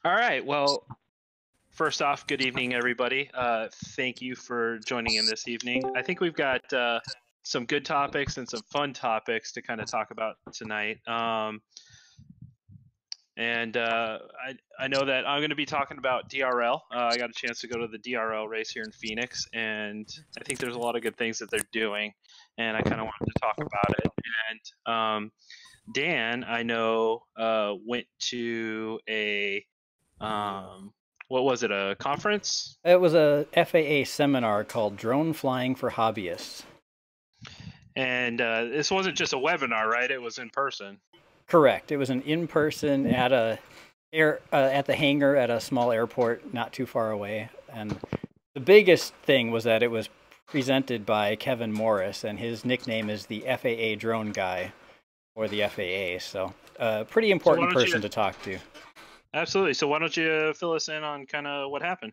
All right. Well, first off, good evening, everybody. Thank you for joining in this evening. I think we've got some good topics and some fun topics to kind of talk about tonight. And I know that I'm going to be talking about DRL. I got a chance to go to the DRL race here in Phoenix, and I think there's a lot of good things that they're doing, and I kind of wanted to talk about it. And Dan, I know, went to a what was it, a conference? It was a FAA seminar called Drone Flying for Hobbyists. And this wasn't just a webinar, right? It was in person. Correct. It was an in-person at at the hangar at a small airport not too far away. And the biggest thing was that it was presented by Kevin Morris, and his nickname is the FAA Drone Guy, or the FAA. So, pretty important person to talk to. Absolutely. So why don't you fill us in on kind of what happened?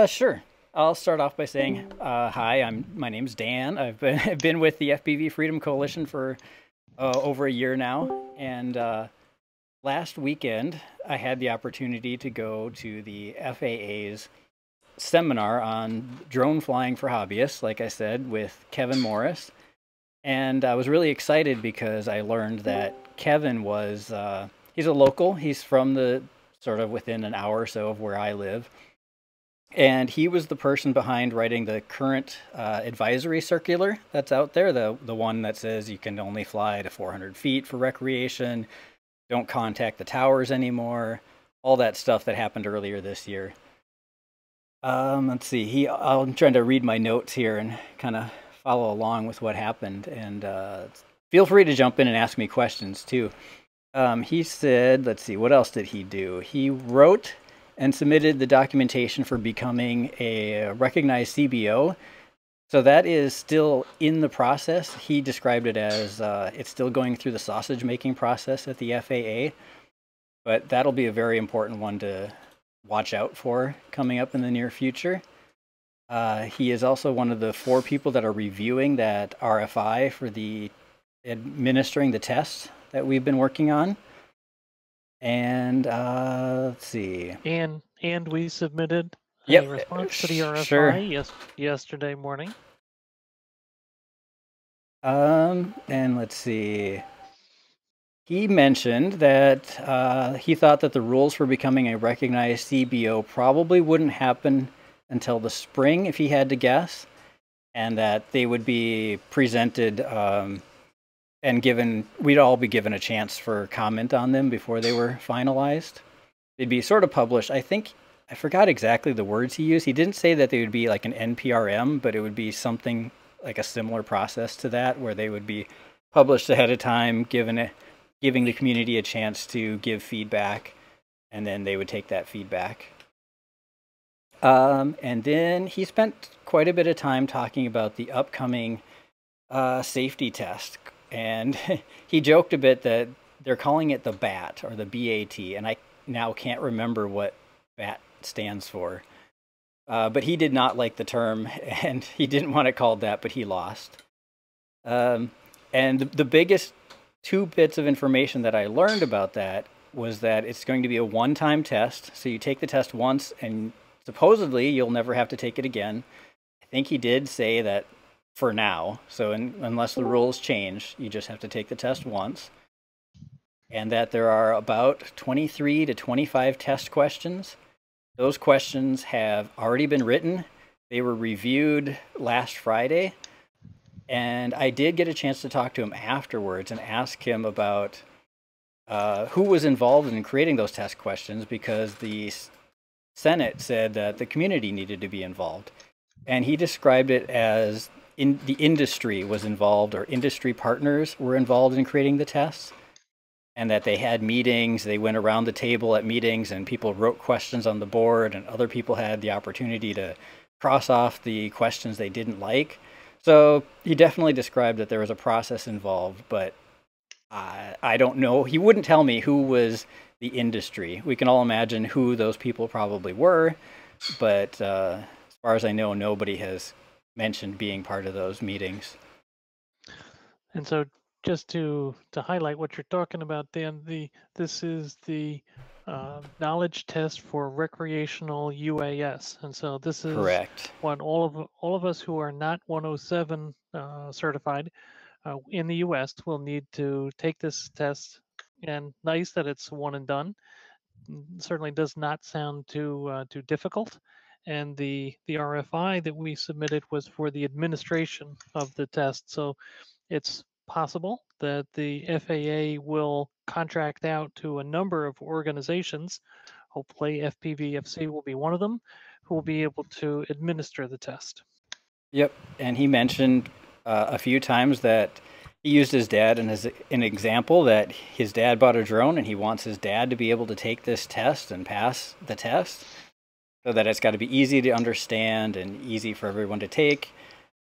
Sure. I'll start off by saying, hi, my name's Dan. I've been with the FPV Freedom Coalition for over a year now, and last weekend I had the opportunity to go to the FAA's seminar on drone flying for hobbyists, like I said, with Kevin Morris, and I was really excited because I learned that Kevin was he's a local. He's from the sort of within an hour or so of where I live. And he was the person behind writing the current advisory circular that's out there, the one that says you can only fly to 400 feet for recreation, don't contact the towers anymore, all that stuff that happened earlier this year. Let's see, I'm trying to read my notes here and kind of follow along with what happened, and feel free to jump in and ask me questions too. He said, let's see, what else did he do? He wrote and submitted the documentation for becoming a recognized CBO. So that is still in the process. He described it as it's still going through the sausage making process at the FAA, but that'll be a very important one to watch out for coming up in the near future. He is also one of the 4 people that are reviewing that RFI for the administering the tests that we've been working on. And let's see. And we submitted a response to the RFI sure. yesterday morning. And let's see. He mentioned that he thought that the rules for becoming a recognized CBO probably wouldn't happen until the spring, if he had to guess, and that they would be presented and we'd all be given a chance for comment on them before they were finalized. They'd be sort of published. I forgot exactly the words he used. He didn't say that they would be like an NPRM, but it would be something like a similar process to that, where they would be published ahead of time, giving the community a chance to give feedback, and then they would take that feedback. And then he spent quite a bit of time talking about the upcoming safety test. And he joked a bit that they're calling it the BAT, or the BAT, and I now can't remember what BAT stands for. But he did not like the term, and he didn't want it called that, but he lost. And the biggest 2 bits of information that I learned about that was that it's going to be a one-time test. So you take the test once, and supposedly you'll never have to take it again. I think he did say that for now. So unless the rules change, you just have to take the test once. And that there are about 23 to 25 test questions. Those questions have already been written. They were reviewed last Friday. And I did get a chance to talk to him afterwards and ask him about who was involved in creating those test questions, because the Senate said that the community needed to be involved. And he described it as the industry was involved, or industry partners were involved in creating the tests, and that they had meetings. They went around the table at meetings, and people wrote questions on the board, and other people had the opportunity to cross off the questions they didn't like. So he definitely described that there was a process involved, but I don't know. He wouldn't tell me who was the industry. We can all imagine who those people probably were, but as far as I know, nobody has mentioned being part of those meetings. And so, just to highlight what you're talking about, Dan, this is the knowledge test for recreational UAS, and so this is Correct. what all of us who are not 107 certified in the U.S. will need to take this test. And nice that it's one and done. Certainly does not sound too difficult. And the RFI that we submitted was for the administration of the test. So it's possible that the FAA will contract out to a number of organizations. Hopefully, FPVFC will be one of them, who will be able to administer the test. Yep, and he mentioned a few times that he used his dad as an example, that his dad bought a drone and he wants his dad to be able to take this test and pass the test, so that it's got to be easy to understand and easy for everyone to take.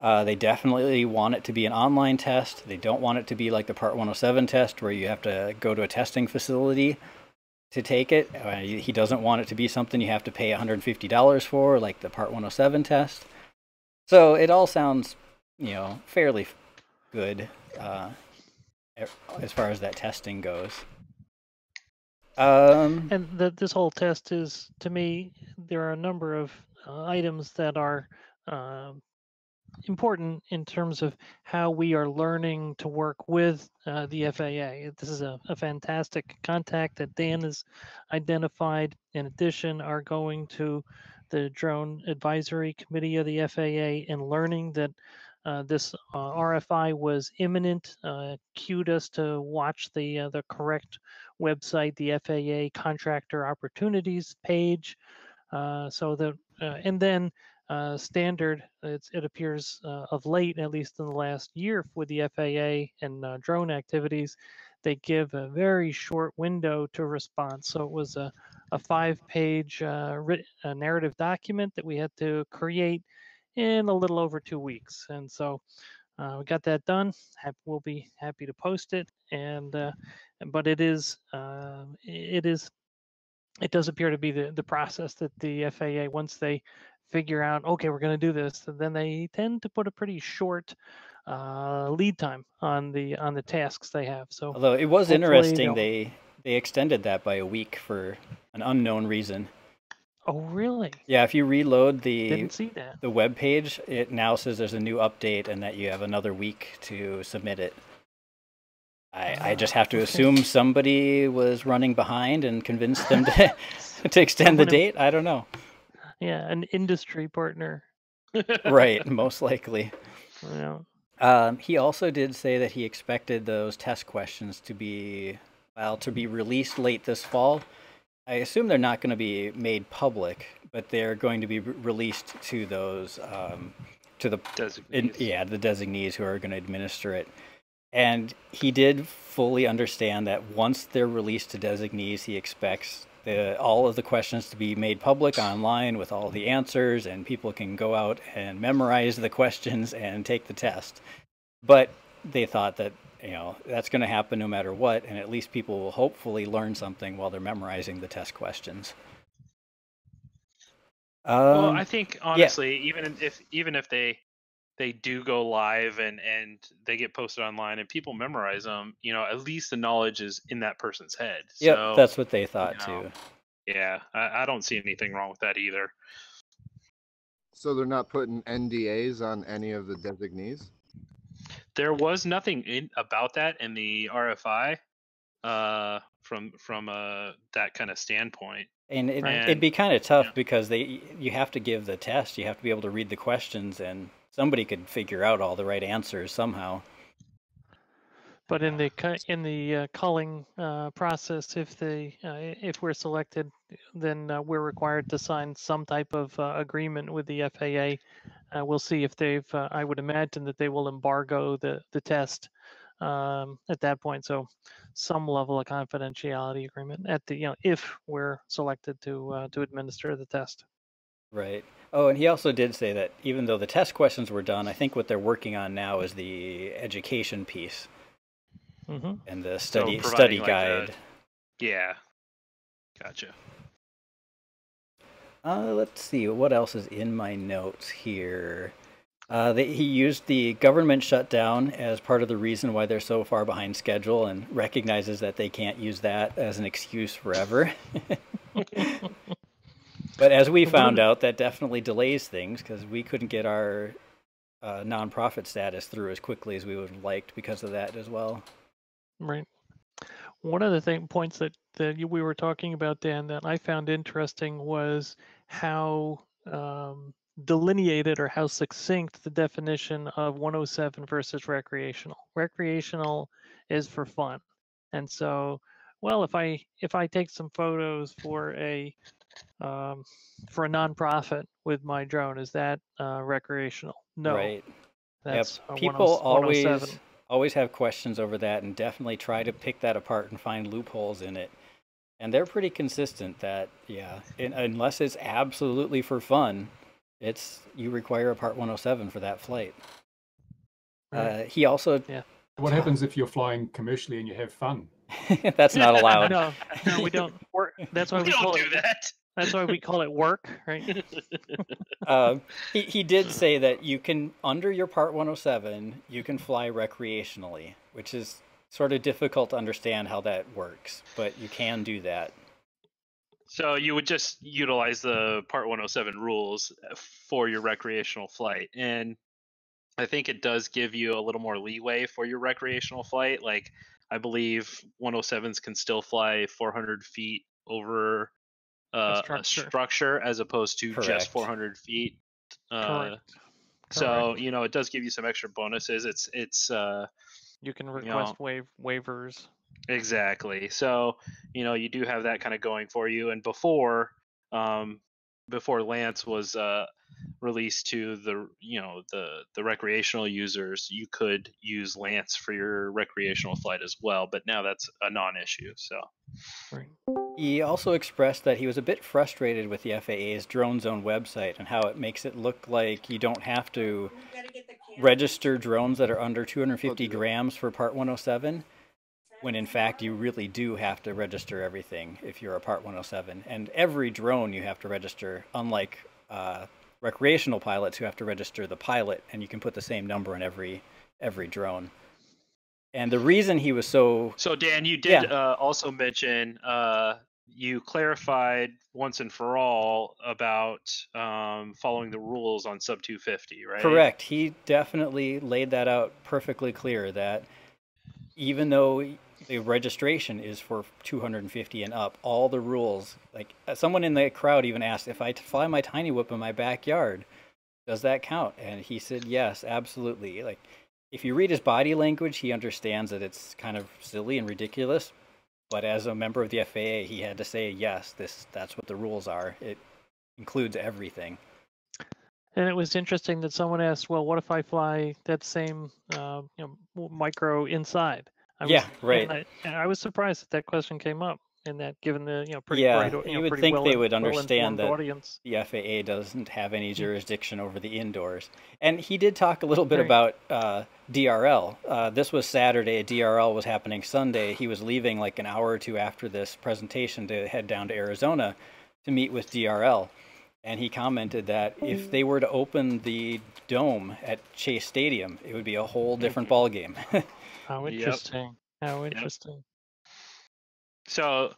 They definitely want it to be an online test. They don't want it to be like the Part 107 test where you have to go to a testing facility to take it. He doesn't want it to be something you have to pay $150 for, like the Part 107 test. So it all sounds, fairly good as far as that testing goes. And this whole test is, to me, there are a number of items that are important in terms of how we are learning to work with the FAA. This is a fantastic contact that Dan has identified. In addition, are going to the Drone Advisory Committee of the FAA and learning that this RFI was imminent, cued us to watch the correct website, the FAA Contractor Opportunities page, so that and then standard, it appears of late, at least in the last year with the FAA and drone activities, they give a very short window to respond. So it was a 5-page narrative document that we had to create in a little over 2 weeks. And so we got that done. We'll be happy to post it. But it does appear to be the process that the FAA, once they figure out, okay, we're going to do this, then they tend to put a pretty short lead time on the tasks they have. So although it was interesting, they extended that by a week for an unknown reason. Oh, really? Yeah, if you reload Didn't see that. the web page, it now says there's a new update and that you have another week to submit it. I just have to assume somebody was running behind and convinced them to to extend the date. I don't know. Yeah, an industry partner. Right, most likely. Yeah. He also did say that he expected those test questions to be released late this fall. I assume they're not going to be made public, but they're going to be released to those to the designees. The designees who are going to administer it. And he did fully understand that once they're released to designees, he expects all of the questions to be made public online with all the answers, and people can go out and memorize the questions and take the test. But they thought that, that's going to happen no matter what, and at least people will hopefully learn something while they're memorizing the test questions. Well, I think, honestly, even if they do go live and they get posted online and people memorize them, at least the knowledge is in that person's head. Yeah, so, that's what they thought too. Yeah, I don't see anything wrong with that either. So they're not putting NDAs on any of the designees? There was nothing about that in the RFI from that kind of standpoint. And it'd be kind of tough because you have to give the test, you have to be able to read the questions, and somebody could figure out all the right answers somehow. But in the calling process, if we're selected, then we're required to sign some type of agreement with the FAA. We'll see if they've. I would imagine that they will embargo the test at that point. So some level of confidentiality agreement if we're selected to administer the test. Right. Oh, and he also did say that even though the test questions were done, I think what they're working on now is the education piece. Mm-hmm. And the study guide. Yeah. Gotcha. Let's see, what else is in my notes here? He used the government shutdown as part of the reason why they're so far behind schedule, and recognizes that they can't use that as an excuse forever. But as we found out, that definitely delays things because we couldn't get our nonprofit status through as quickly as we would have liked because of that as well. Right. One of the points that we were talking about, Dan, that I found interesting was how delineated or how succinct the definition of 107 versus recreational. Recreational is for fun, and so, well, if I take some photos for a nonprofit with my drone, is that recreational? No. Right. That's people 107. always have questions over that, and definitely try to pick that apart and find loopholes in it. And they're pretty consistent that, unless it's absolutely for fun, you require a Part 107 for that flight. Right. He also... Yeah. What happens if you're flying commercially and you have fun? That's not allowed. No, we don't. That's why we call it that. That's why we call it work, right? He did say that you can, under your Part 107, you can fly recreationally, which is sort of difficult to understand how that works, but you can do that. So you would just utilize the Part 107 rules for your recreational flight. And I think it does give you a little more leeway for your recreational flight. Like, I believe 107s can still fly 400 feet over a structure as opposed to just 400 feet. Correct. So, it does give you some extra bonuses. It's you can request waivers. Exactly. So, you do have that kind of going for you. And before Lance was released to the recreational users, you could use Lance for your recreational flight as well. But now that's a non-issue. So. Right. He also expressed that he was a bit frustrated with the FAA's Drone Zone website and how it makes it look like you don't have to register drones that are under 250 grams for Part 107, when in fact you really do have to register everything if you're a Part 107. And every drone you have to register, unlike recreational pilots who have to register the pilot, and you can put the same number in every drone. And the reason he was so... So, Dan, you did also mention you clarified once and for all about following the rules on sub 250, right? Correct. He definitely laid that out perfectly clear, that even though the registration is for 250 and up, all the rules, like someone in the crowd even asked, if I fly my tiny whip in my backyard, does that count? And he said, yes, absolutely. Like, if you read his body language, he understands that it's kind of silly and ridiculous. But as a member of the FAA, he had to say, yes, that's what the rules are. It includes everything. And it was interesting that someone asked, well, what if I fly that same micro inside? Right. And I was surprised that question came up. And that, given the pretty you would think they would understand that audience. The FAA doesn't have any jurisdiction over the indoors. And he did talk a little bit about DRL. This was Saturday. DRL was happening Sunday. He was leaving like an hour or two after this presentation to head down to Arizona to meet with DRL. And he commented that if they were to open the dome at Chase Stadium, it would be a whole different ballgame. How interesting. Yep. How interesting. Yep. So,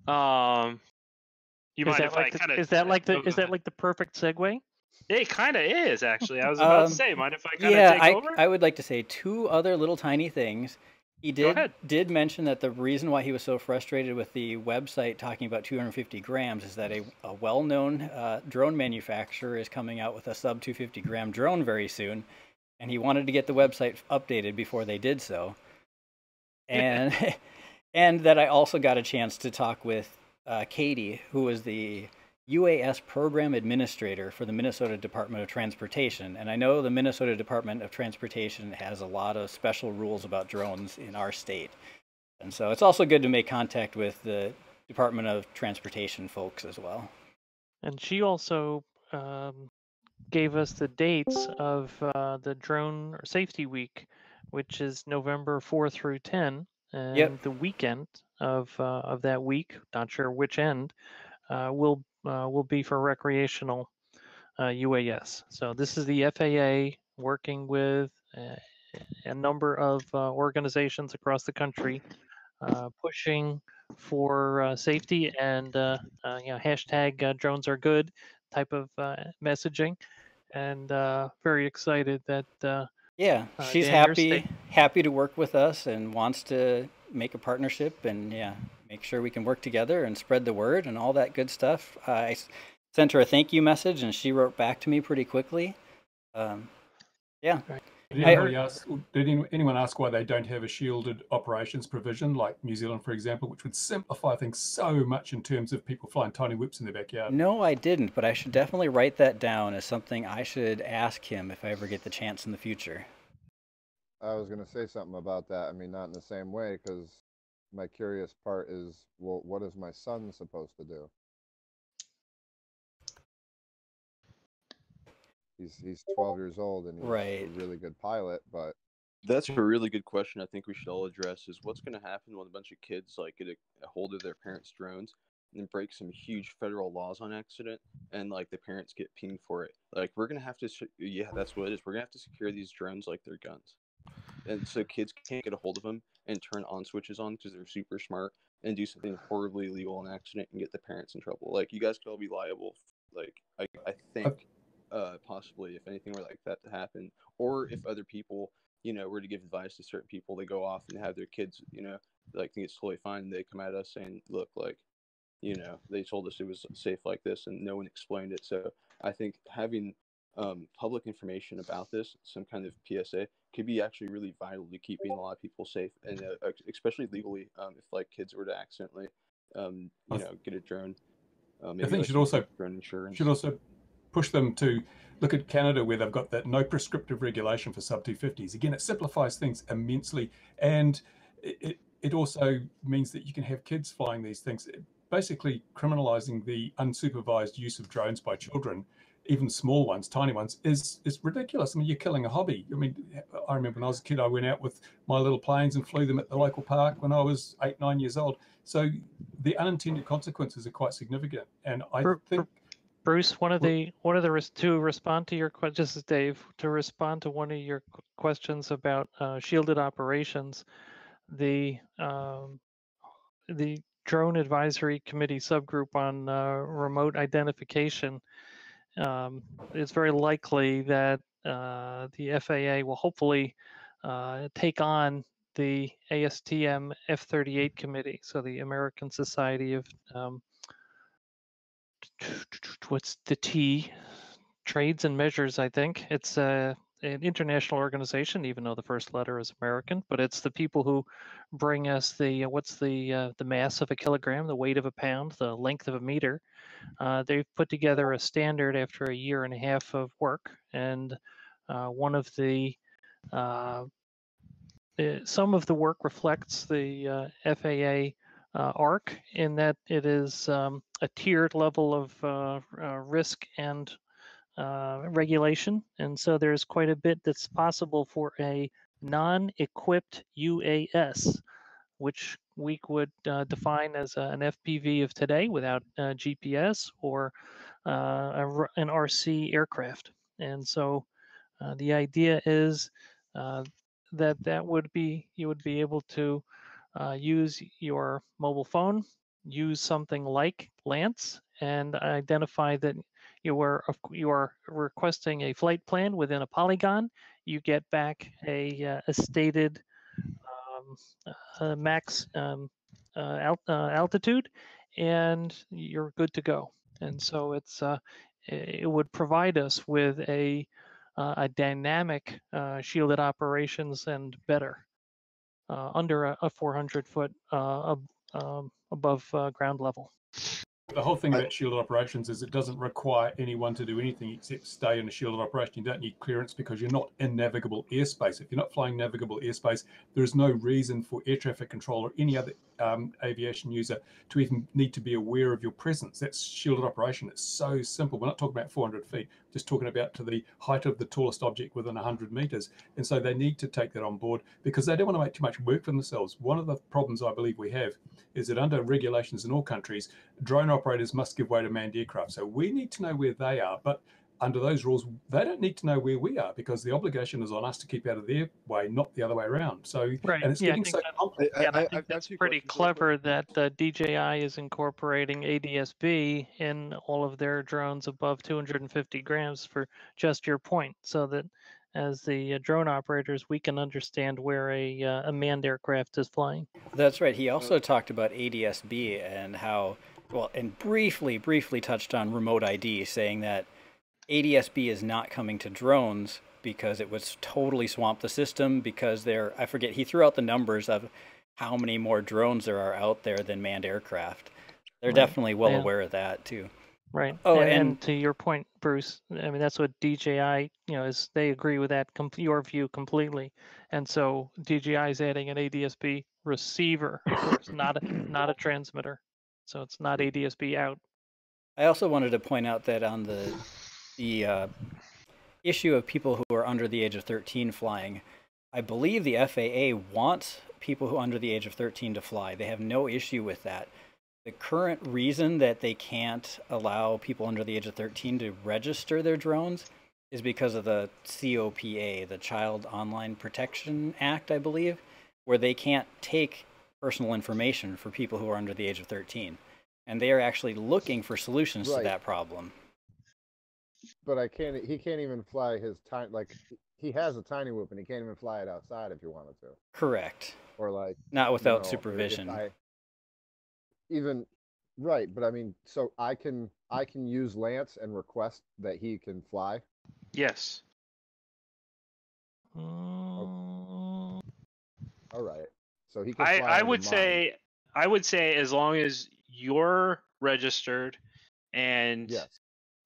you mind if I kind of... Is that like the perfect segue? It kind of is, actually. I was about to say, mind if I kind of take over? I would like to say two other little tiny things. He did mention that the reason why he was so frustrated with the website talking about 250 grams is that a well-known drone manufacturer is coming out with a sub 250 gram drone very soon, and he wanted to get the website updated before they did so. And and that I also got a chance to talk with Katie, who is the UAS program administrator for the Minnesota Department of Transportation. And I know the Minnesota Department of Transportation has a lot of special rules about drones in our state. And so it's also good to make contact with the Department of Transportation folks as well. And she also gave us the dates of the Drone Safety Week, which is November 4 through 10. And the weekend of that week, not sure which end, will be for recreational UAS. So this is the FAA working with a number of organizations across the country, pushing for safety and hashtag drones are good type of messaging, and very excited that Yeah, she's Dan, your state. happy to work with us and wants to make a partnership and make sure we can work together and spread the word and all that good stuff. I sent her a thank you message and she wrote back to me pretty quickly. Yeah. Right. Did anyone ask why they don't have a shielded operations provision like New Zealand, for example, which would simplify things so much in terms of people flying tiny whips in their backyard? No, I didn't, but I should definitely write that down as something I should ask him if I ever get the chance in the future. I was going to say something about that. I mean, not in the same way, because my curious part is, well, what is my son supposed to do? He's 12 years old and he's a really good pilot, but that's a really good question. I think we should all address is what's going to happen when a bunch of kids like get a hold of their parents' drones and break some huge federal laws on accident, and like the parents get pinged for it. Like we're going to have to, that's what it is. We're going to have to secure these drones like they're guns, and so kids can't get a hold of them and turn on switches on because they're super smart and do something horribly illegal on accident and get the parents in trouble. Like you guys could all be liable. Like I think. Possibly if anything were like that to happen, or if other people, were to give advice to certain people, they go off and have their kids, like think it's totally fine. They come at us saying, look, like, they told us it was safe like this and no one explained it. So I think having public information about this, some kind of PSA, could be actually really vital to keeping a lot of people safe, and especially legally, if like kids were to accidentally, get a drone. I think should also push them to look at Canada, where they've got that no prescriptive regulation for sub 250s. Again, it simplifies things immensely, and it also means that you can have kids flying these things, basically criminalizing the unsupervised use of drones by children, even small ones, tiny ones, is ridiculous. I mean, you're killing a hobby. I mean, I remember when I was a kid, I went out with my little planes and flew them at the local park when I was 8, 9 years old. So the unintended consequences are quite significant, and I think. Bruce, to respond to your question, this is Dave, to respond to one of your questions about shielded operations, the Drone Advisory Committee subgroup on remote identification, it's very likely that the FAA will hopefully take on the ASTM F-38 committee, so the American Society of what's the T? Trades and Measures, I think. It's an international organization, even though the first letter is American, but it's the people who bring us what's the mass of a kilogram, the weight of a pound, the length of a meter. They've put together a standard after a year and a half of work, and one of the some of the work reflects the FAA ARC in that it is a tiered level of risk and regulation. And so there's quite a bit that's possible for a non-equipped UAS, which we could define as an FPV of today without GPS, or an RC aircraft. And so the idea is that would be, you would be able to use your mobile phone, use something like Lance, and identify that you are requesting a flight plan within a polygon. You get back a stated max altitude, and you're good to go. And so it would provide us with a dynamic shielded operations and better under a 400-foot above ground level. The whole thing about shielded operations is it doesn't require anyone to do anything except stay in a shielded operation. You don't need clearance because you're not in navigable airspace. If you're not flying navigable airspace, there is no reason for air traffic control or any other aviation user to even need to be aware of your presence. That's shielded operation. It's so simple. We're not talking about 400 feet, just talking about to the height of the tallest object within 100 meters. And so they need to take that on board because they don't want to make too much work for themselves. One of the problems I believe we have is that under regulations in all countries, drone operators must give way to manned aircraft. So we need to know where they are. But under those rules, they don't need to know where we are because the obligation is on us to keep out of their way, not the other way around. So, Right. and it's Yeah, getting so complex. I think I've got that's two pretty questions real quick. clever that DJI is incorporating ADS-B in all of their drones above 250 grams for just your point, so that as the drone operators, we can understand where a manned aircraft is flying. That's right. He also talked about ADS-B and how, well, and briefly touched on remote ID, saying that ADS-B is not coming to drones because it would totally swamp the system because I forget, he threw out the numbers of how many more drones there are out there than manned aircraft. They're Right. definitely well Yeah. aware of that too. Right. Oh, and to your point, Bruce, I mean, that's what DJI, is they agree with that, your view completely. And so DJI is adding an ADS-B receiver, of course, not a transmitter. So it's not ADS-B out. I also wanted to point out that on the issue of people who are under the age of 13 flying, I believe the FAA wants people who are under the age of 13 to fly. They have no issue with that. The current reason that they can't allow people under the age of 13 to register their drones is because of the COPA, the Child Online Protection Act, I believe, where they can't take personal information for people who are under the age of 13. And they are actually looking for solutions to that problem. But he can't even fly his tiny, like, he has a tiny whoop and he can't even fly it outside if you wanted to. Correct. Or like, not without supervision. Right, but I mean, so I can use Lance and request that he can fly? Yes. All right. So he can fly. I would say as long as you're registered and yes.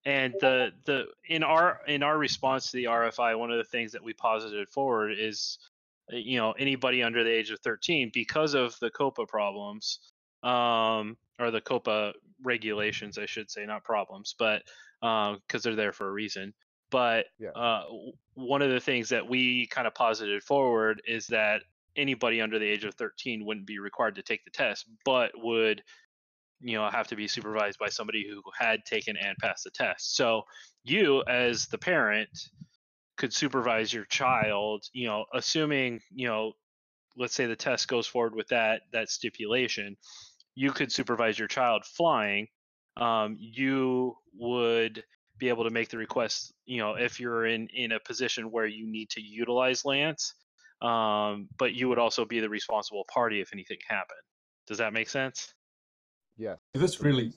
And the in our response to the RFI, one of the things that we posited forward is, anybody under the age of 13, because of the COPA problems, or the COPA regulations, I should say, not problems, but because they're there for a reason. But one of the things that we kind of posited forward is that anybody under the age of 13 wouldn't be required to take the test, but would have to be supervised by somebody who had taken and passed the test. So you, as the parent, could supervise your child, assuming, let's say the test goes forward with that stipulation, you could supervise your child flying. You would be able to make the request, if you're in a position where you need to utilize Lance, but you would also be the responsible party if anything happened. Does that make sense? Yes. This really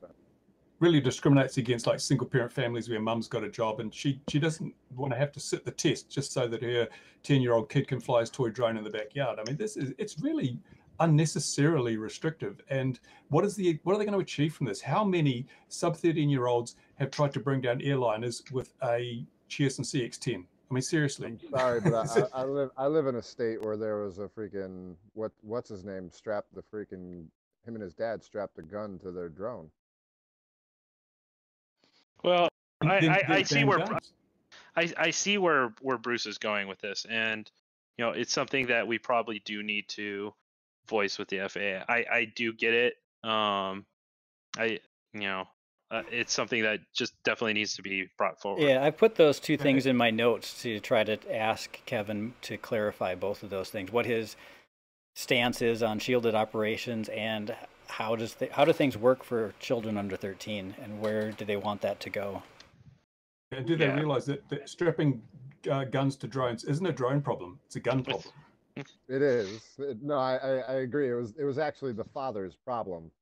discriminates against like single parent families where mum's got a job and she doesn't want to have to sit the test just so that her 10-year-old kid can fly his toy drone in the backyard. I mean, it's really unnecessarily restrictive. And what are they going to achieve from this? How many sub 13-year-olds have tried to bring down airliners with a Cheerson CX-10? I mean, seriously. I'm sorry, but I live in a state where there was a freaking what's his name him and his dad strapped a gun to their drone. Well, I see where I see where Bruce is going with this, and it's something that we probably do need to voice with the FAA. I do get it. It's something that just definitely needs to be brought forward. Yeah, I put those two things in my notes to try to ask Kevin to clarify both of those things. What his stance is on shielded operations, and how do things work for children under 13, and where do they want that to go? And do they realize that strapping guns to drones isn't a drone problem? It's a gun problem. It is. No, I agree. It was actually the father's problem.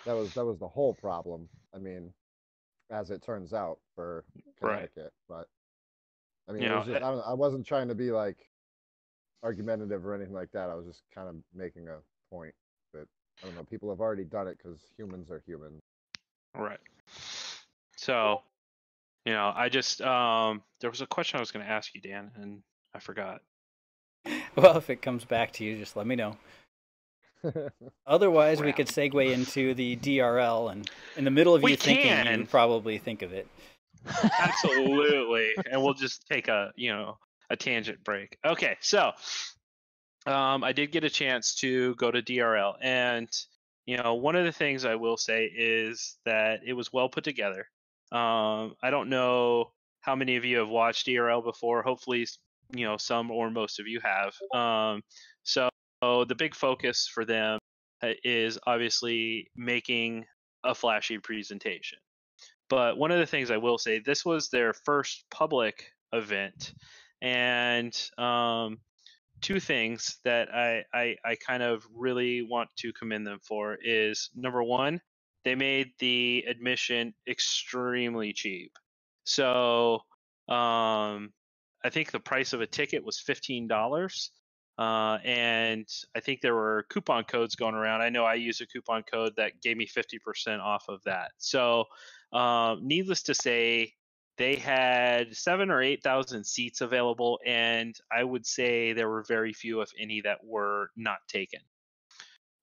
That was the whole problem. I mean, as it turns out for Connecticut, but I mean, it was just, I wasn't trying to be like argumentative or anything like that. I was just kind of making a point that, I don't know, people have already done it because humans are humans. Right. So, I just there was a question I was going to ask you, Dan, and I forgot. Well, if it comes back to you, just let me know. Otherwise, we could segue into the DRL, and in the middle of you thinking, you probably think of it. Absolutely. And we'll just take a tangent break. Okay, so I did get a chance to go to DRL, and one of the things I will say is that it was well put together. I don't know how many of you have watched DRL before. Hopefully, some or most of you have. So the big focus for them is obviously making a flashy presentation. But one of the things I will say, this was their first public event, and two things that I kind of really want to commend them for is, number one, they made the admission extremely cheap. So I think the price of a ticket was $15. And I think there were coupon codes going around. I know I used a coupon code that gave me 50% off of that. So needless to say, they had 7,000 or 8,000 seats available, and I would say there were very few, if any, that were not taken.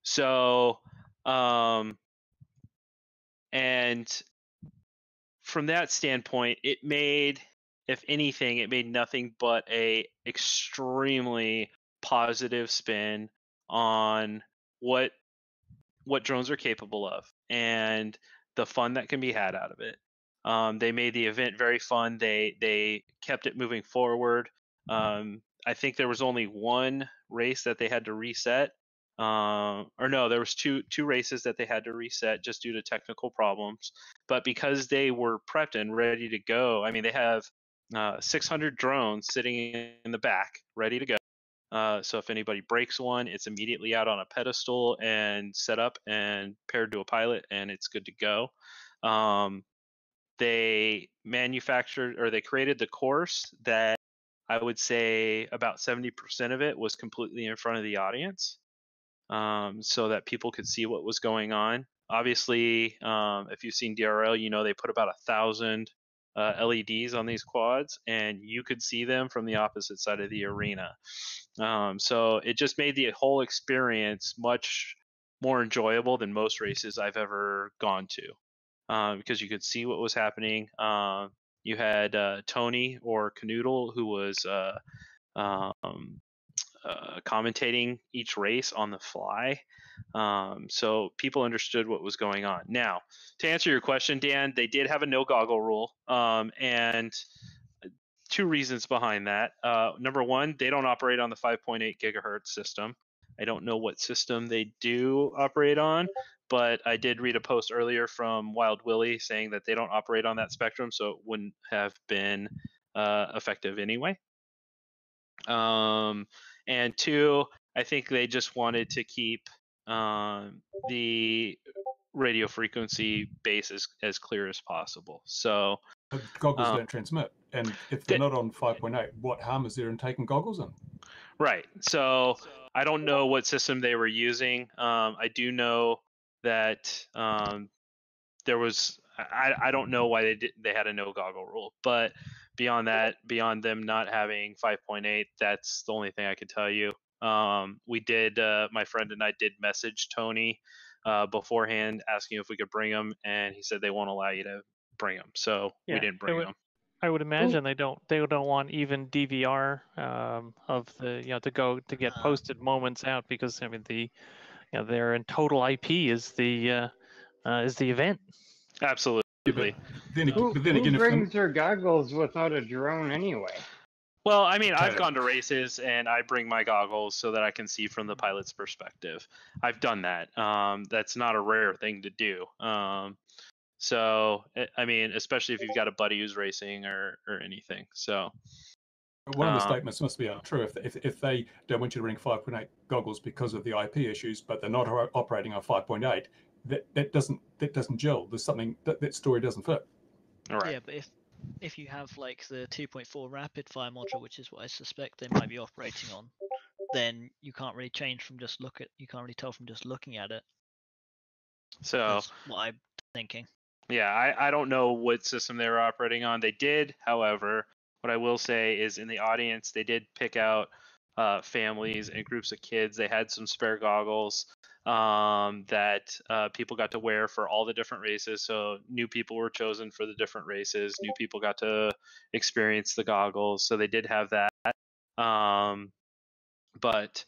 So, and from that standpoint, it made, if anything, it made nothing but a extremely positive spin on what drones are capable of and the fun that can be had out of it. They made the event very fun. They kept it moving forward. I think there was only one race that they had to reset, or no, there was two races that they had to reset just due to technical problems. But because they were prepped and ready to go, I mean, they have 600 drones sitting in the back ready to go. So if anybody breaks one, it's immediately out on a pedestal and set up and paired to a pilot, and it's good to go. They manufactured, or they created the course that I would say about 70% of it was completely in front of the audience, so that people could see what was going on. Obviously, if you've seen DRL, they put about 1,000 LEDs on these quads, and you could see them from the opposite side of the arena. So it just made the whole experience much more enjoyable than most races I've ever gone to, because you could see what was happening. You had Tony or Canoodle, who was commentating each race on the fly. So people understood what was going on. Now, to answer your question, Dan, they did have a no goggle rule, and two reasons behind that. Number one, they don't operate on the 5.8 gigahertz system. I don't know what system they do operate on, but I did read a post earlier from Wild Willie saying that they don't operate on that spectrum, so it wouldn't have been effective anyway. And two, I think they just wanted to keep the radio frequency base as clear as possible. So goggles don't transmit, and if they're not on 5.8, what harm is there in taking goggles in? Right. So I don't know what system they were using. I do know that there was. I don't know why they had a no goggle rule, but beyond that, beyond them not having 5.8, that's the only thing I can tell you. We did. My friend and I did message Tony beforehand asking if we could bring them, and he said they won't allow you to bring them, so we didn't bring them. I would imagine they don't want even DVR of the to get posted moments out, because I mean their total IP is the event. Absolutely. Yeah, but then again, who brings their goggles without a drone anyway? Well, I mean, I've gone to races and I bring my goggles so that I can see from the pilot's perspective. I've done that. That's not a rare thing to do. So, I mean, especially if you've got a buddy who's racing or anything. So, one of the statements must be untrue. If they don't want you to bring 5.8 goggles because of the IP issues, but they're not operating on 5.8, that doesn't gel. There's something that story doesn't fit. All right. Yeah, but if you have like the 2.4 rapid fire module, which is what I suspect they might be operating on, then you can't really change from you can't really tell from just looking at it. So that's what I'm thinking. Yeah, I don't know what system they were operating on. They did, however, what I will say is in the audience, they did pick out families and groups of kids. They had some spare goggles that people got to wear for all the different races. So new people were chosen for the different races. New people got to experience the goggles. So they did have that. But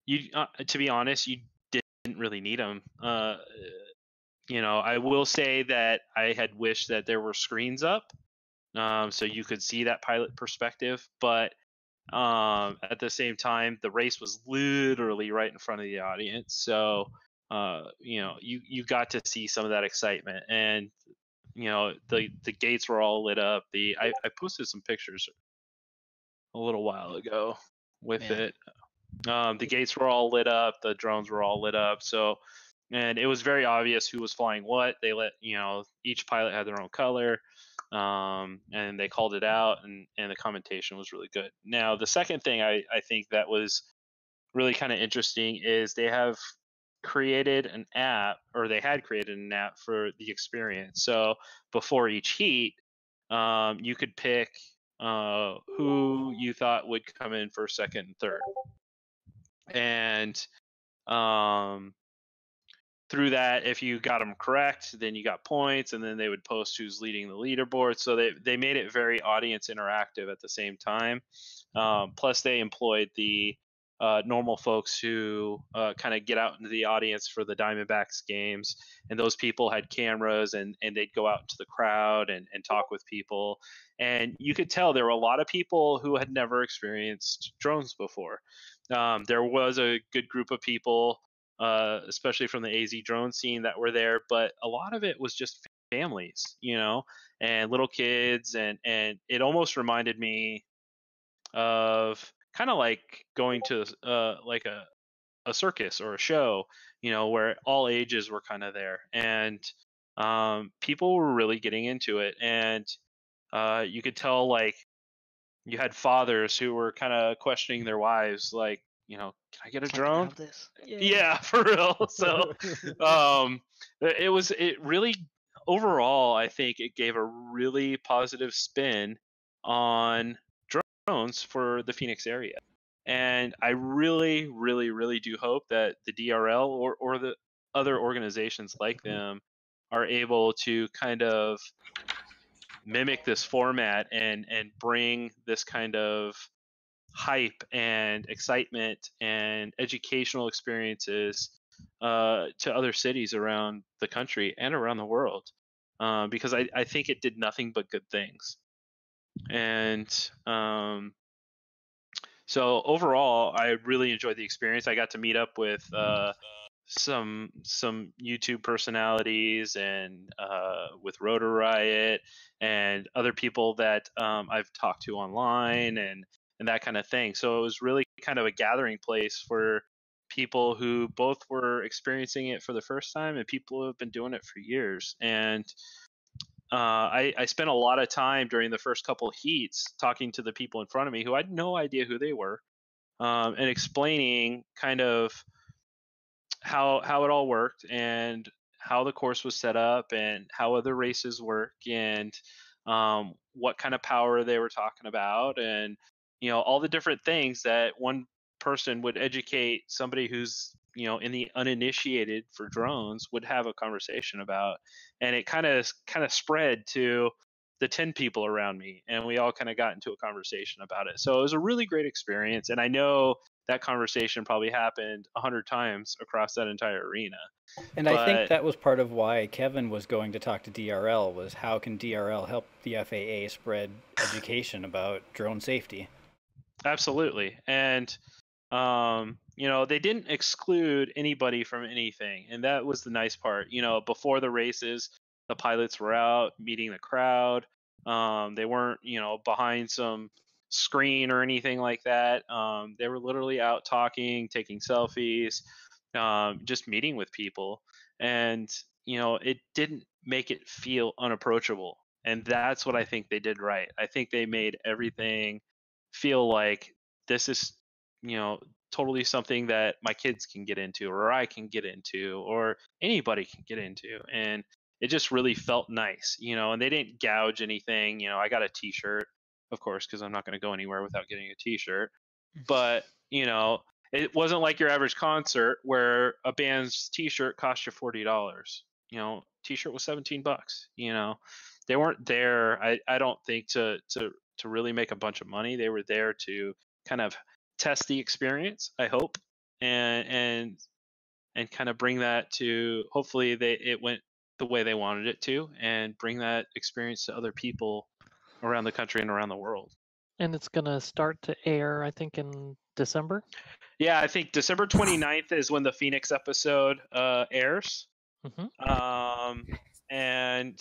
you, to be honest, you didn't really need them. I will say that I had wished that there were screens up so you could see that pilot perspective. But at the same time, the race was literally right in front of the audience, so you got to see some of that excitement. And the gates were all lit up. I posted some pictures a little while ago with it. The gates were all lit up, the drones were all lit up, and it was very obvious who was flying what. They let each pilot had their own color, and they called it out, and the commentation was really good. Now, the second thing I think that was really kind of interesting is they have created an app, or they had created an app for the experience. So before each heat, you could pick who you thought would come in first, second, and third. And through that, if you got them correct, then you got points, and then they would post who's leading the leaderboard. So they made it very audience interactive at the same time. Plus, they employed the normal folks who kind of get out into the audience for the Diamondbacks games, and those people had cameras, and they'd go out into the crowd and talk with people. And you could tell there were a lot of people who had never experienced drones before. There was a good group of people, especially from the AZ drone scene, that were there, but a lot of it was just families, and little kids, and it almost reminded me of kind of like going to like a circus or a show, where all ages were kind of there, and people were really getting into it. And you could tell, like, you had fathers who were kind of questioning their wives, like, can I get a drone? Have this? Yeah, for real. So it really, overall, I think it gave a really positive spin on drones for the Phoenix area. And I really, really, really do hope that the DRL or the other organizations like them are able to kind of mimic this format and bring this kind of hype and excitement and educational experiences to other cities around the country and around the world, because I think it did nothing but good things. And so overall, I really enjoyed the experience. I got to meet up with some YouTube personalities, and with Rotor Riot and other people that I've talked to online, and that kind of thing. So it was really kind of a gathering place for people who both were experiencing it for the first time and people who have been doing it for years. And I spent a lot of time during the first couple of heats talking to the people in front of me who I had no idea who they were, and explaining kind of how it all worked, and how the course was set up, and how other races work, and what kind of power they were talking about, and all the different things that one person would educate somebody who's in the uninitiated for drones would have a conversation about. And it kind of spread to the 10 people around me, and we all kind of got into a conversation about it. So it was a really great experience, and I know that conversation probably happened 100 times across that entire arena. And I think that was part of why Kevin was going to talk to DRL, was how can DRL help the FAA spread education about drone safety? Absolutely. And they didn't exclude anybody from anything, and that was the nice part. Before the races, the pilots were out meeting the crowd. They weren't behind some screen or anything like that. They were literally out talking, taking selfies, just meeting with people. And it didn't make it feel unapproachable, and that's what I think they did right. I think they made everything feel like this is totally something that my kids can get into, or I can get into, or anybody can get into. And it just really felt nice, and they didn't gouge anything. I got a t-shirt, of course, because I'm not going to go anywhere without getting a t-shirt. But it wasn't like your average concert where a band's t-shirt cost you $40. T-shirt was $17. They weren't there, I don't think, to really make a bunch of money. They were there to kind of test the experience, I hope, and kind of bring that to, hopefully it went the way they wanted it to, and bring that experience to other people around the country and around the world. And it's going to start to air, I think, in December. Yeah, I think December 29th is when the Phoenix episode airs. And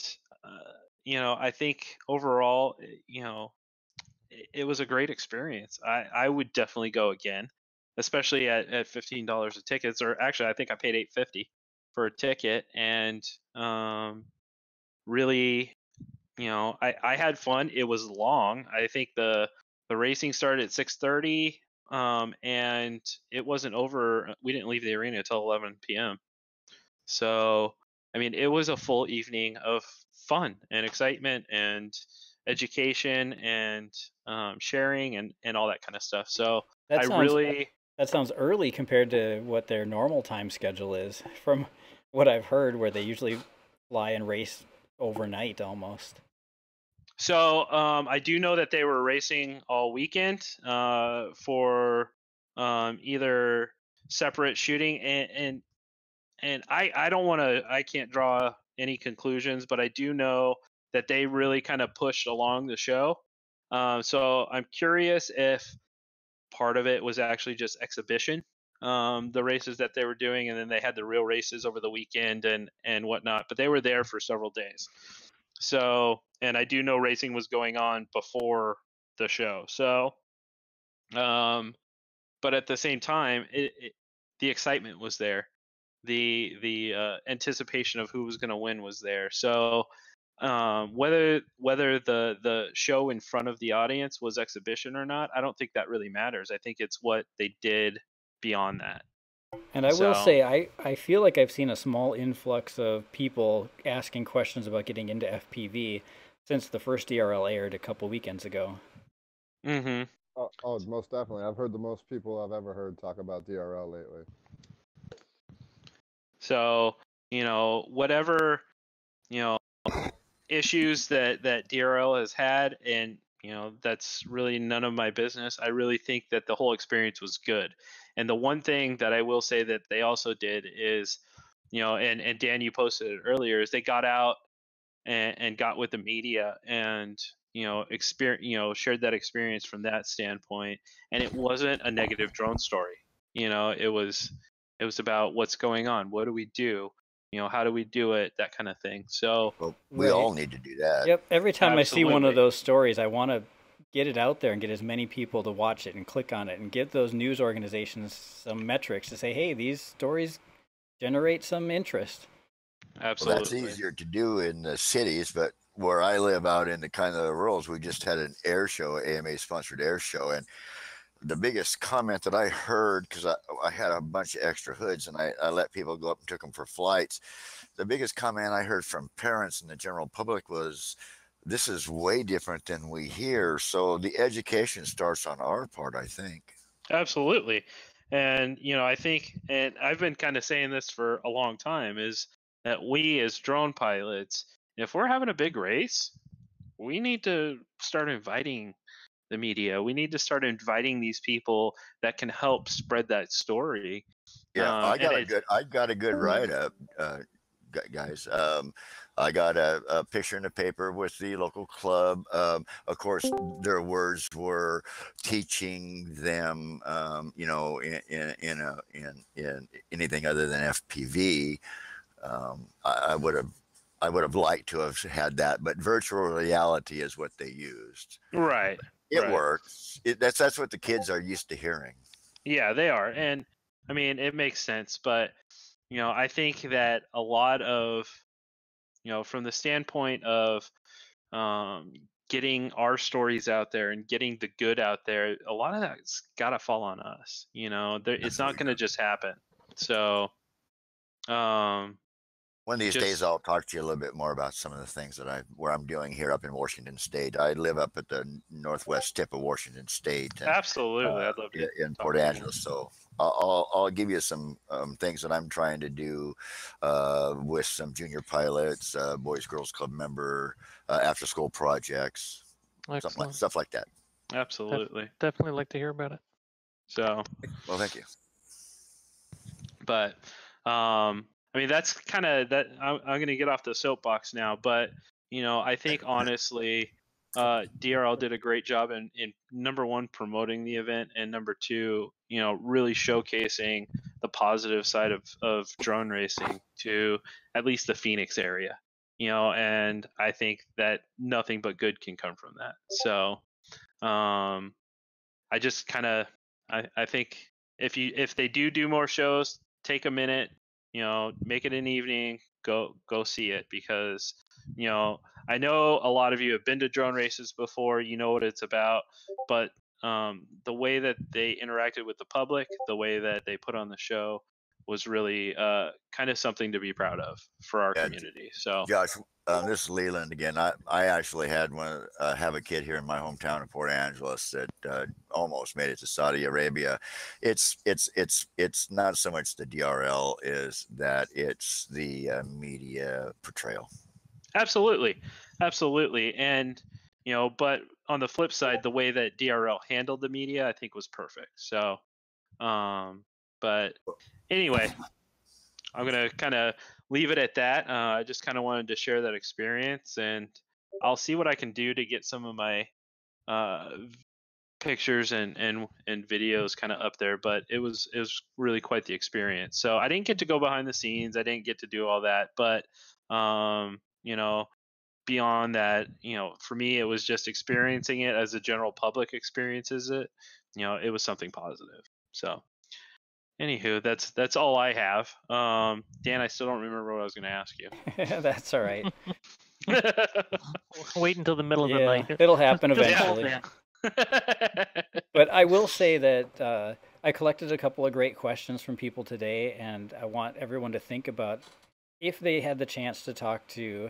I think overall, it was a great experience. I would definitely go again, especially at $15 a ticket. Or actually, I think I paid $8.50 for a ticket, and really, I had fun. It was long. I think the racing started at 6:30, and it wasn't over. We didn't leave the arena until 11 p.m. So, I mean, it was a full evening of fun and excitement and education and sharing and all that kind of stuff. So that sounds early compared to what their normal time schedule is, from what I've heard, where they usually fly and race overnight almost. So I do know that they were racing all weekend for either separate shooting and I can't draw any conclusions, but I do know that they really kind of pushed along the show. So I'm curious if part of it was actually just exhibition, the races that they were doing, and then they had the real races over the weekend and whatnot. But they were there for several days. So, and I do know racing was going on before the show. So, but at the same time, the excitement was there. The anticipation of who was going to win was there. So whether the show in front of the audience was exhibition or not, I don't think that really matters. I think it's what they did beyond that. And I will say, I feel like I've seen a small influx of people asking questions about getting into FPV since the first DRL aired a couple weekends ago. Mm-hmm. Oh, most definitely. I've heard the most people I've ever heard talk about DRL lately. So, whatever, issues that DRL has had, and, that's really none of my business. I really think that the whole experience was good. And the one thing that I will say that they also did is, and Dan, you posted it earlier, is they got out and got with the media and, shared that experience from that standpoint. And it wasn't a negative drone story. It was about what's going on. What do we do? How do we do it? That kind of thing. So we all need to do that. Yep. Every time Absolutely. I see one of those stories, I want to get it out there and get as many people to watch it and click on it and give those news organizations some metrics to say, hey, these stories generate some interest. Absolutely. Well, that's easier to do in the cities, but where I live out in the kind of the rurals, we just had an air show, AMA-sponsored air show, and the biggest comment that I heard, because I had a bunch of extra hoods and I let people go up and took them for flights, the biggest comment I heard from parents and the general public was, this is way different than we hear. So the education starts on our part, I think. Absolutely. And, I think, and I've been kind of saying this for a long time, is that we as drone pilots, if we're having a big race, we need to start inviting the media. We need to start inviting these people that can help spread that story. Yeah, I got a good write-up, guys. I got a picture in the paper with the local club. Of course, their words were teaching them, in anything other than FPV. I would have liked to have had that, but virtual reality is what they used. Right. It works. That's what the kids are used to hearing. Yeah, they are. And I mean, it makes sense. But, I think that a lot of, from the standpoint of getting our stories out there and getting the good out there, a lot of that's got to fall on us. It's not going to just happen. So, one of these days, I'll talk to you a little bit more about some of the things that where I'm doing here up in Washington State. I live up at the northwest tip of Washington State. And, absolutely, I'd love to in Port Angeles. So I'll give you some things that I'm trying to do with some junior pilots, Boys Girls Club member, after school projects, stuff like that. Absolutely, definitely like to hear about it. So, well, thank you. But I mean, that's kind of that. I'm going to get off the soapbox now, but I think honestly, DRL did a great job in number one, promoting the event, and number two, really showcasing the positive side of drone racing to at least the Phoenix area. And I think that nothing but good can come from that. So I just kind of I think if they do more shows, take a minute, make it an evening, go see it, because I know a lot of you have been to drone races before, you know what it's about, but the way that they interacted with the public, the way that they put on the show was really kind of something to be proud of for our community. So Josh, this is Leland again. I actually had have a kid here in my hometown of Port Angeles that almost made it to Saudi Arabia. It's not so much the DRL, is that it's the media portrayal. Absolutely, and but on the flip side, the way that DRL handled the media, I think, was perfect. So, but anyway, I'm gonna kind of leave it at that. I just kind of wanted to share that experience, and I'll see what I can do to get some of my pictures and videos kind of up there. But it was really quite the experience. So I didn't get to go behind the scenes. I didn't get to do all that, but beyond that, for me, it was just experiencing it as the general public experiences it. It was something positive. So. Anywho, that's all I have. Dan, I still don't remember what I was going to ask you. That's all right. Wait until the middle of the night. It'll happen eventually. But I will say that I collected a couple of great questions from people today, and I want everyone to think about, if they had the chance to talk to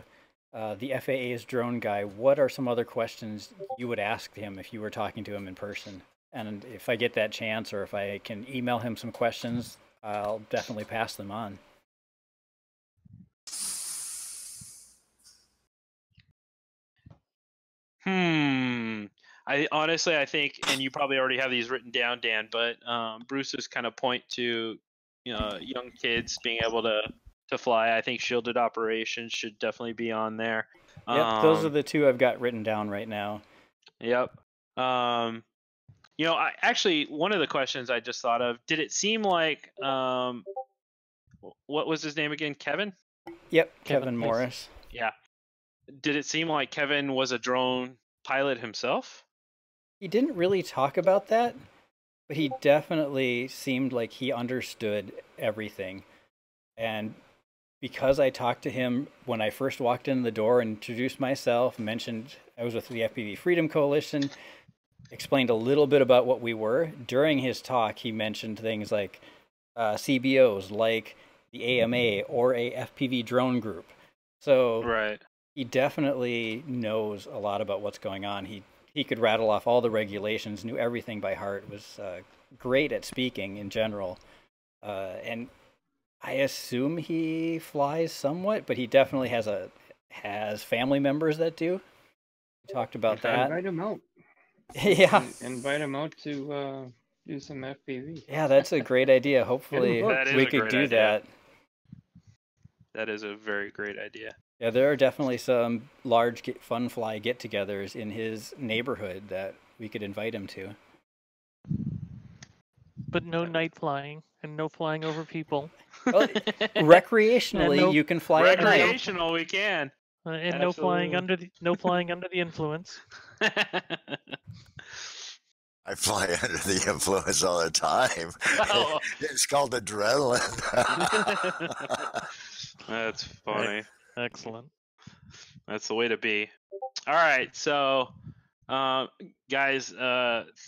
the FAA's Drone Guy, what are some other questions you would ask him if you were talking to him in person? And if I get that chance, or if I can email him some questions, I'll definitely pass them on. I think, and you probably already have these written down, Dan, but Bruce's kind of point to young kids being able to fly. I think shielded operations should definitely be on there. Yep, those are the two I've got written down right now. Yep. Actually, one of the questions I just thought of, did it seem like, what was his name again? Kevin? Yep, Kevin Morris. Yeah. Did it seem like Kevin was a drone pilot himself? He didn't really talk about that, but he definitely seemed like he understood everything. And because I talked to him when I first walked in the door and introduced myself, mentioned I was with the FPV Freedom Coalition, explained a little bit about what we were. During his talk, he mentioned things like CBOs, like the AMA or a FPV drone group. So right. He definitely knows a lot about what's going on. He could rattle off all the regulations, knew everything by heart, was great at speaking in general. And I assume he flies somewhat, but he definitely has family members that do. We talked about that. Invite him out. Yeah. Invite him out to do some FPV. Yeah, that's a great idea. Hopefully we could do that. That is a very great idea. Yeah, there are definitely some large fun fly get-togethers in his neighborhood that we could invite him to. But no night flying and no flying over people. Well, recreationally, you can fly at night. Recreational, we can. And no flying under the influence. I fly under the influence all the time. Oh. It's called adrenaline. That's funny. Excellent. That's the way to be. All right, so guys,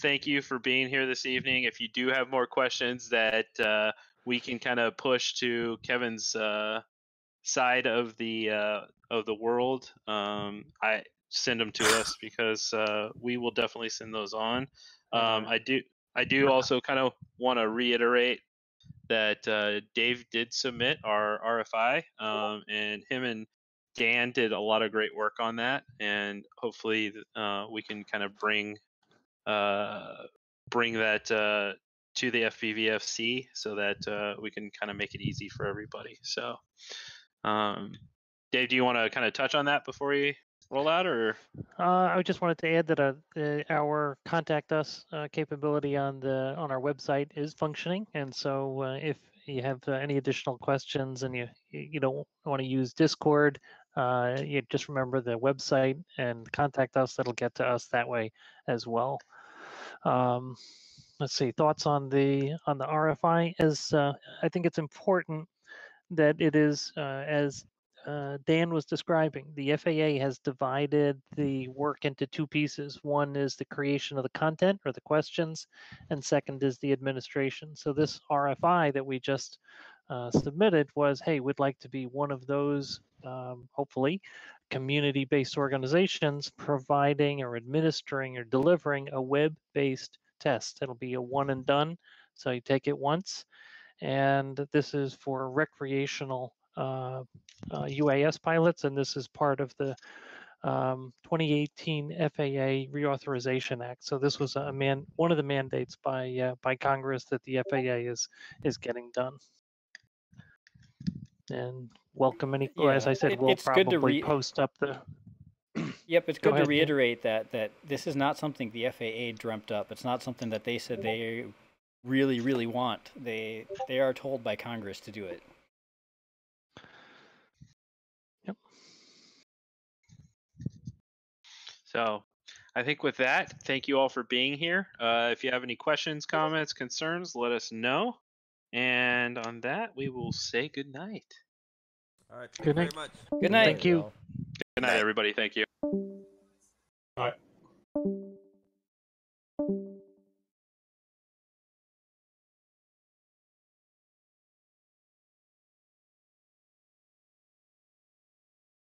thank you for being here this evening. If you do have more questions that we can kind of push to Kevin's side of the world, I send them to us, because we will definitely send those on. I do also kind of want to reiterate that Dave did submit our RFI, and him and Dan did a lot of great work on that, and hopefully we can kind of bring that to the FPVFC, so that we can kind of make it easy for everybody. So, Dave, do you want to kind of touch on that before we rollout, or? I just wanted to add that our contact us capability on our website is functioning, and so if you have any additional questions and you don't want to use Discord, you just remember the website and contact us. That'll get to us that way as well. Let's see, thoughts on the RFI. I think it's important that it is as Dan was describing, the FAA has divided the work into two pieces. One is the creation of the content or the questions, and second is the administration. So this RFI that we just submitted was, hey, we'd like to be one of those, hopefully, community-based organizations providing or administering or delivering a web-based test. It'll be a one and done, so you take it once. And this is for recreational UAS pilots, and this is part of the 2018 FAA Reauthorization Act. So this was one of the mandates by Congress that the FAA is getting done. And welcome any. Yeah, as I said, we'll probably post up the. Yep, it's good to reiterate that this is not something the FAA dreamt up. It's not something that they said they really, really want. They are told by Congress to do it. Yep. So I think with that, thank you all for being here. If you have any questions, comments, concerns, let us know. And on that, we will say good night. All right. Good night. Very much. Good night. Thank you. Good night, everybody. Thank you. All right.